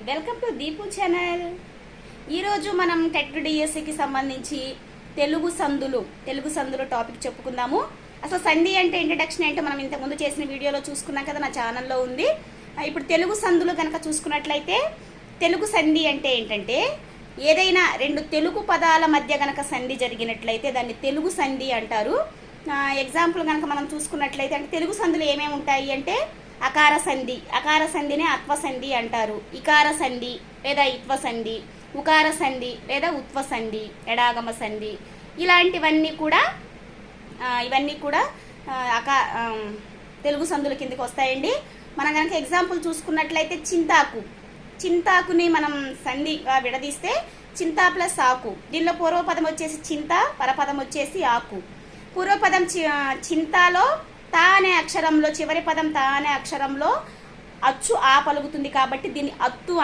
Welcome to Deepu channel. ఈరోజు మనం TET డిఎస్సికి సంబంధించి తెలుగు సందులు టాపిక్ చెప్పుకుందాము. అసలు సంధి అంటే ఇంట్రడక్షన్ ఏంటో మనం ఇంతకుముందు చేసిన వీడియోలో చూసుకున్నాం కదా, నా ఛానల్లో ఉంది. ఇప్పుడు తెలుగు సందులు కనుక చూసుకున్నట్లయితే తెలుగు సంధి అంటే ఏంటంటే ఏదైనా రెండు తెలుగు పదాల మధ్య కనుక సంధి జరిగినట్లయితే దాన్ని తెలుగు సంధి అంటారు. ఎగ్జాంపుల్ కనుక మనం చూసుకున్నట్లయితే అంటే తెలుగు సంధులు ఏమేమి ఉంటాయి అంటే అకార సంధిని అత్వ సంధి అంటారు. ఇకార సంధి లేదా ఇత్వ సంధి, ఉకార సంధి లేదా ఉత్వ సంధి, ఎడాగమ సంధి, ఇలాంటివన్నీ కూడా తెలుగు సంధుల కిందకి వస్తాయండి. మనం కనుక ఎగ్జాంపుల్ చూసుకున్నట్లయితే చింతాకుని మనం సంధిగా విడదీస్తే చింత ప్లస్ ఆకు. దీనిలో పూర్వపదం వచ్చేసి చింత, పరపదం వచ్చేసి ఆకు. పూర్వపదం చింతాలో తా అనే అక్షరంలో, చివరి పదం తా అనే అక్షరంలో అచ్చు ఆ పలుకుతుంది కాబట్టి దీన్ని అత్తు